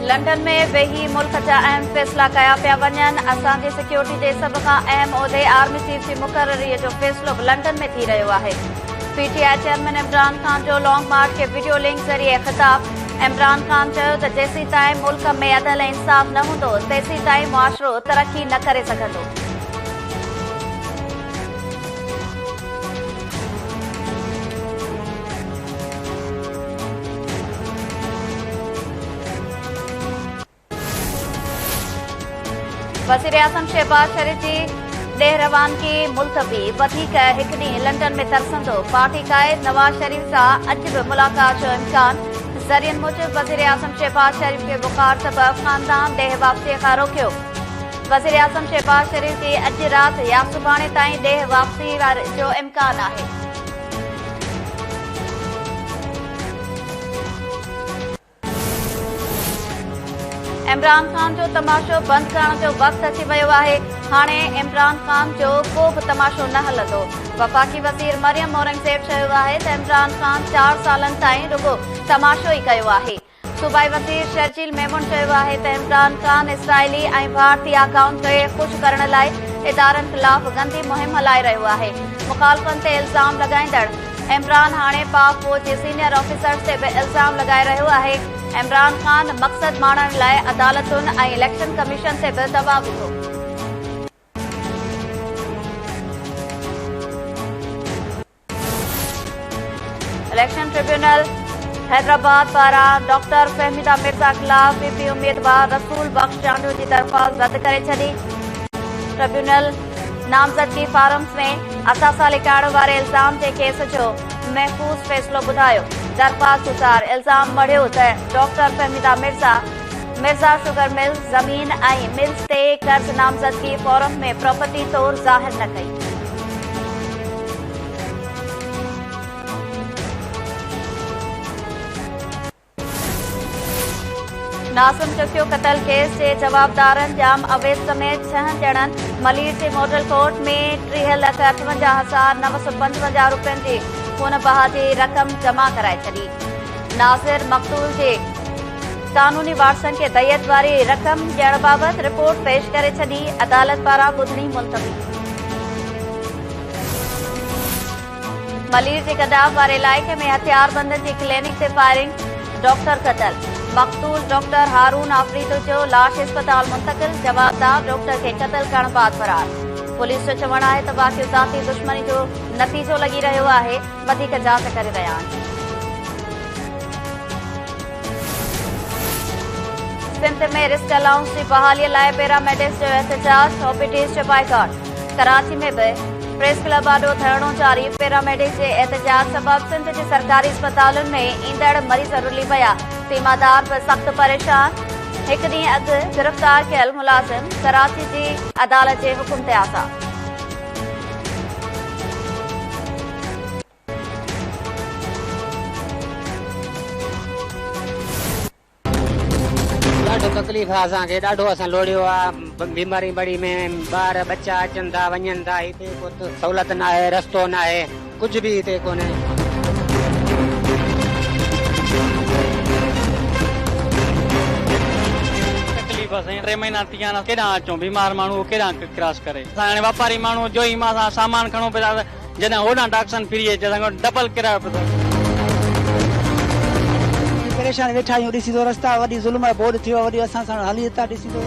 London में वेही मुल्क जा अहम फैसला कया पिया वञनि। असांजी सिक्योरिटी जे सभ खां अहम उहिदे आर्मी चीफ जी मुक़ररीअ जो फैसलो बि लंडन में थी रहियो आहे। पीटीआई चेयरमैन इमरान खान जो लॉन्ग मार्च खे वीडियो लिंक ज़रिए ख़िताब। इमरान खान चयो त जेसीं ताईं मुल्क में अदल ऐं इंसाफ़ न हूंदो तेसीं ताईं मुआशिरो तरक़ी न करे सघंदो। वज़ीर आज़म शहबाज शरीफ जी ॾेह रवानगी मुल्तवी। वधीक हिकु ॾींहुं लंडन में तरसंदो। पार्टी काइद नवाज़ शरीफ सां अॼु बि मुलाक़ात जो इम्कान। ज़रियनि मूजिबि वज़ीर आज़म शहबाज शरीफ खे बुख़ार सबबि ख़ानदान ॾेह वापसीअ खां रोकियो। वज़ीर आज़म शहबाज शरीफ जी अॼु राति या सुभाणे ताईं ॾेह वापसी जो इम्कान आहे। इमरान खान जो तमाशो बंदि करण जो वक़्तु अची वियो आहे। हाणे इमरान खान जो को बि तमाशो न हलंदो। वफ़ाक़ी वज़ीर मरियम औरंगज़ेब चयो आहे त इमरान खान 4 सालनि ताईं रुगो तमाशो ई कयो आहे। सूबाई वज़ीर शर्जील मेमून चयो आहे त इमरान खान इसराइली ऐं भारतीय अकाउंट खे ख़ुशि करण लाइ इदारनि ख़िलाफ़ गंदी मुहिम हलाए रहियो आहे। मुख़ालफ़नि ते इल्ज़ाम लॻाईंदड़ इमरान हाणे पाक फ़ौज जे सीनियर ऑफिसर्स ते बि इल्ज़ाम लॻाए रहियो आहे। इमरान खान मक़सद माणण लाइ अदालतुनि ऐं इलेक्शन कमीशन ते बि दबाव विधो। इलेक्शन ट्रिब्यूनल हैदराबाद पारां डॉक्टर फहमीदा मिर्ज़ा ख़िलाफ़ पीपी उम्मीदवार रसूल बख्श जांडू जी दरख़्वास्त रद्द करे छॾी। ट्रिब्यूनल नामज़दगी फार्म्स में असासा लिकाइण वारे इल्ज़ाम जे केस जो महफ़ूज़ फ़ैसिलो ॿुधायो। दरख़्वास्त अनुसार इल्ज़ाम मढ़ियो त doctor Fahmida Mirza sugar mill ज़मीन ऐं मिल्स ते कर्ज़ नामज़दगी फॉर्म में प्रॉपर्टी तौर ज़ाहिर न कई। नासिम चुकियो क़तल केस जे जवाबदारनि जाम अवैध समेत 6 ॼणनि मलीर जे मॉडल कोर्ट में 3,58,955 रुपयनि जी खून बहा जी रक़म जमा कराए छॾी। नाज़िर मक़तूल जे कानूनी वारसनि खे दयत वारी रक़म ॾियण बाबति रिपोर्ट पेश करे छॾी। अदालत पारां ॿुधणी मुलतवी। मलीर जे गदाफ वारे इलाइक़े में हथियारबंदनि जी क्लिनिक ते फायरिंग। डॉक्टर क़तल। मक़तूल डॉक्टर हारून आफ़रीदो जो लाश अस्पताल मुंतक़िल। जवाबदार डॉक्टर खे क़तल करण बाद फरार। पुलिस जो चवणु आहे त वाक़ियो ज़ाती दुश्मनी जो नतीजो लॻी रहियो आहे। वधीक जांच करे रहिया आहिनि। सिंध में रिस्क अलाउंस जी बहालीअ लाइ पैरामेडिक्स जो एहतजाज। ओपीडीज़ जो बाइकॉट। कराची में बि प्रेस क्लब आॾो धरणो जारी। पैरामेडिक्स जे एहतजाज सबबि सिंध जे सरकारी अस्पतालुनि में ईंदड़ मरीज़ रुली पिया। तीमादार बि सख़्त परेशान। हिकु ॾींहुं अॻु गिरफ़्तार कयल मुलाज़िम कराची जी अदालत जे हुकुम ते आसा। ॾाढो तकलीफ़ आहे असांखे। ॾाढो असां लोड़ियो आहे। बीमारी बड़ी में ॿार बच्चा अचनि था वञनि था। हिते को सहूलियत न आहे, रस्तो न आहे, कुझु बि हिते कोन्हे। तकलीफ़ 3 महीना थी विया। केॾां अचूं? बीमार माण्हू केॾां क्रॉस करे। हाणे वापारी माण्हू जो ई मां सामान खणो पिया जॾहिं होॾां टाक्सन फ्री अचे डबल किरायो पियो। परेशान वेठा आहियूं। ॾिसी थो रस्ता वॾी ज़ुल्म बोड थियो। वरी असां सां हली था। ॾिसी थो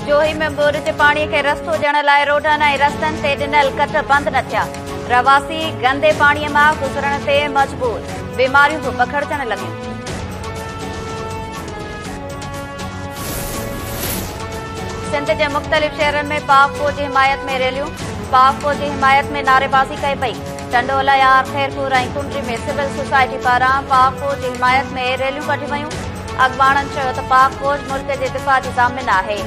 जोही में बोर जे पाणीअ खे रस्तो ॾियण लाइ रोडनि ऐं रस्तनि ते ॾिनल कट बंदि न थिया। रवासी गंदे पाणीअ मां गुज़रण ते मजबूर। बीमारियूं बि बखड़जण लॻियूं। सिंध जे मुख़्तलिफ़ शहरनि में पाक फ़ौज जी हिमायत में रैलियूं। पाक फ़ौज जी हिमायत में नारेबाज़ी कई पई। टंडोला यार खैरपुर ऐं कुंडरी में सिविल सोसाइटी पारां पाक फ़ौज जी हिमायत में रैलियूं कढियूं वयूं। अॻवाननि चयो त पाक फ़ौज मुल्क जे दिफ़ा जी ज़ामिन आहे।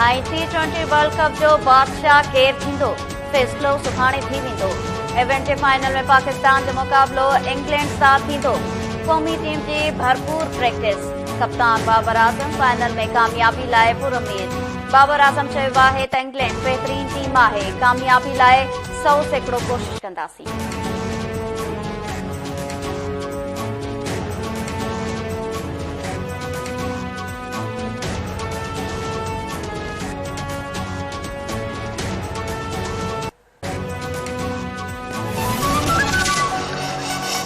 ऐं T20 वर्ल्ड कप जो बादशाह केरु थींदो, फ़ैसिलो सुभाणे थी वेंदो। इवेंट जे फाइनल में पाकिस्तान जो मुक़ाबिलो इंग्लैंड सां थींदो। क़ौमी टीम जी भरपूर प्रैक्टिस, कप्तान बाबर आज़म फाइनल में कामयाबी लाइ पुरुमीद। बाबर आज़म चयो आहे त इंग्लैंड बहितरीन टीम आहे, कामयाबी लाइ 100% कोशिश कंदासीं।